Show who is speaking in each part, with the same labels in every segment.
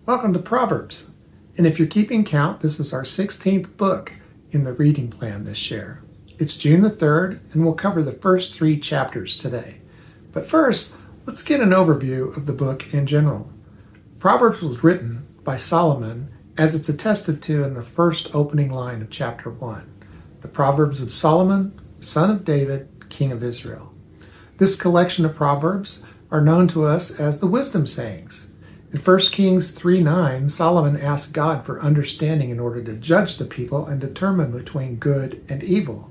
Speaker 1: Welcome to Proverbs. And if you're keeping count, this is our 16th book in the reading plan this year. It's June the 3rd, and we'll cover the first 3 chapters today. But first, let's get an overview of the book in general. Proverbs was written by Solomon, as it's attested to in the first opening line of chapter 1. The Proverbs of Solomon, son of David, king of Israel. This collection of Proverbs are known to us as the wisdom sayings. In 1 Kings 3:9, Solomon asked God for understanding in order to judge the people and determine between good and evil.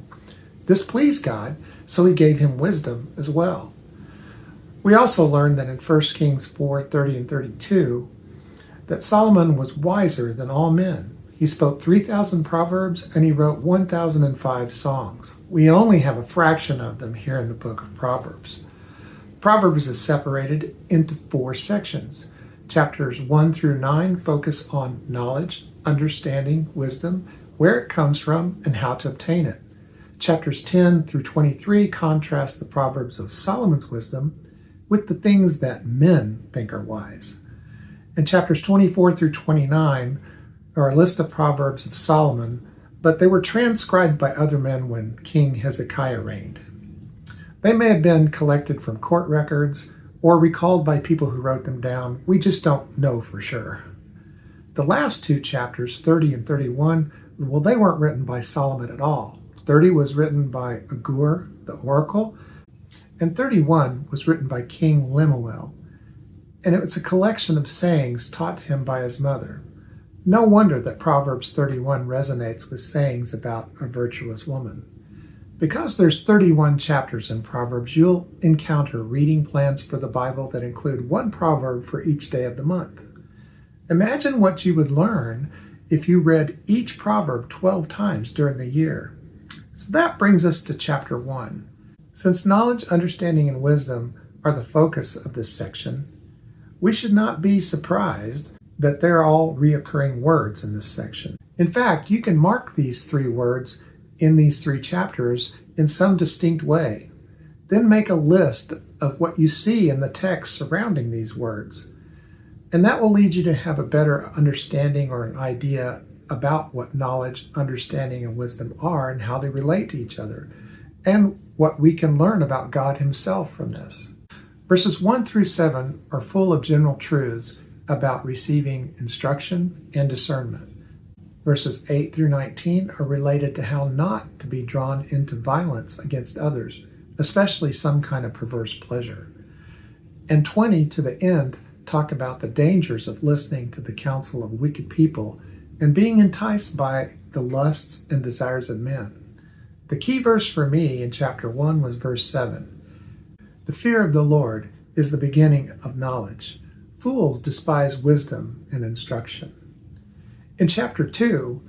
Speaker 1: This pleased God, so he gave him wisdom as well. We also learned that in 1 Kings 4:30 and 32, that Solomon was wiser than all men. He spoke 3,000 proverbs and he wrote 1,005 songs. We only have a fraction of them here in the book of Proverbs. Proverbs is separated into 4 sections. Chapters 1 through 9 focus on knowledge, understanding, wisdom, where it comes from, and how to obtain it. Chapters 10 through 23 contrast the Proverbs of Solomon's wisdom with the things that men think are wise. And chapters 24 through 29 are a list of Proverbs of Solomon, but they were transcribed by other men when King Hezekiah reigned. They may have been collected from court records or recalled by people who wrote them down. We just don't know for sure. The last 2 chapters, 30 and 31, well, they weren't written by Solomon at all. 30 was written by Agur, the oracle, and 31 was written by King Lemuel. And it's a collection of sayings taught to him by his mother. No wonder that Proverbs 31 resonates with sayings about a virtuous woman. Because there's 31 chapters in Proverbs, you'll encounter reading plans for the Bible that include 1 proverb for each day of the month. Imagine what you would learn if you read each proverb 12 times during the year. So that brings us to chapter 1. Since knowledge, understanding, and wisdom are the focus of this section, we should not be surprised that they're all reoccurring words in this section. In fact, you can mark these 3 words in these 3 chapters in some distinct way. Then make a list of what you see in the text surrounding these words. And that will lead you to have a better understanding or an idea about what knowledge, understanding, and wisdom are and how they relate to each other, and what we can learn about God himself from this. Verses 1 through 7 are full of general truths about receiving instruction and discernment. Verses 8 through 19 are related to how not to be drawn into violence against others, especially some kind of perverse pleasure. And 20 to the end talk about the dangers of listening to the counsel of wicked people and being enticed by the lusts and desires of men. The key verse for me in chapter 1 was verse 7. The fear of the Lord is the beginning of knowledge. Fools despise wisdom and instruction. In chapter 2,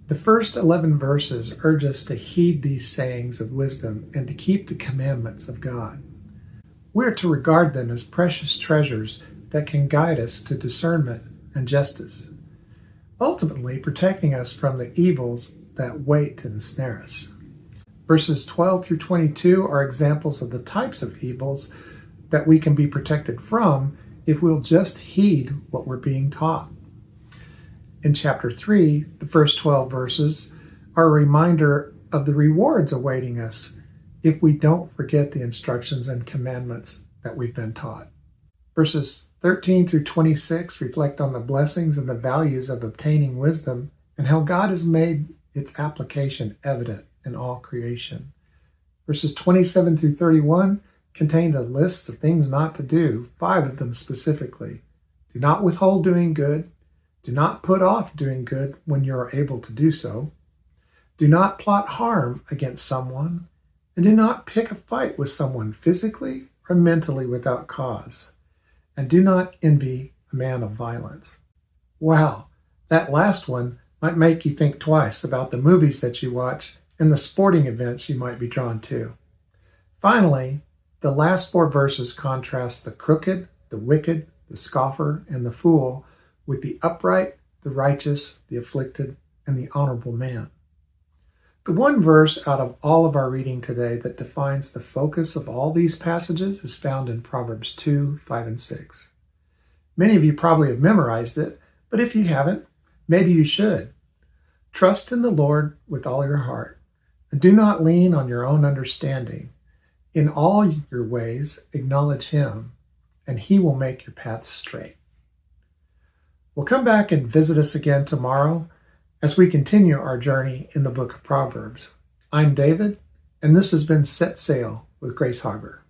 Speaker 1: the first 11 verses urge us to heed these sayings of wisdom and to keep the commandments of God. We're to regard them as precious treasures that can guide us to discernment and justice, ultimately protecting us from the evils that wait to ensnare us. Verses 12 through 22 are examples of the types of evils that we can be protected from if we'll just heed what we're being taught. In chapter 3, the first 12 verses are a reminder of the rewards awaiting us if we don't forget the instructions and commandments that we've been taught. Verses 13 through 26 reflect on the blessings and the values of obtaining wisdom and how God has made its application evident in all creation. Verses 27 through 31 contain a list of things not to do, 5 of them specifically. Do not withhold doing good. Do not put off doing good when you are able to do so. Do not plot harm against someone, and do not pick a fight with someone physically or mentally without cause. And do not envy a man of violence. Wow, that last one might make you think twice about the movies that you watch and the sporting events you might be drawn to. Finally, the last 4 verses contrast the crooked, the wicked, the scoffer, and the fool with the upright, the righteous, the afflicted, and the honorable man. The one verse out of all of our reading today that defines the focus of all these passages is found in Proverbs 2, 5, and 6. Many of you probably have memorized it, But if you haven't, maybe you should. Trust in the Lord with all your heart, and do not lean on your own understanding. In all your ways, acknowledge Him, and He will make your paths straight. We'll come back and visit us again tomorrow as we continue our journey in the book of Proverbs. I'm David, and this has been Set Sail with Grace Harbor.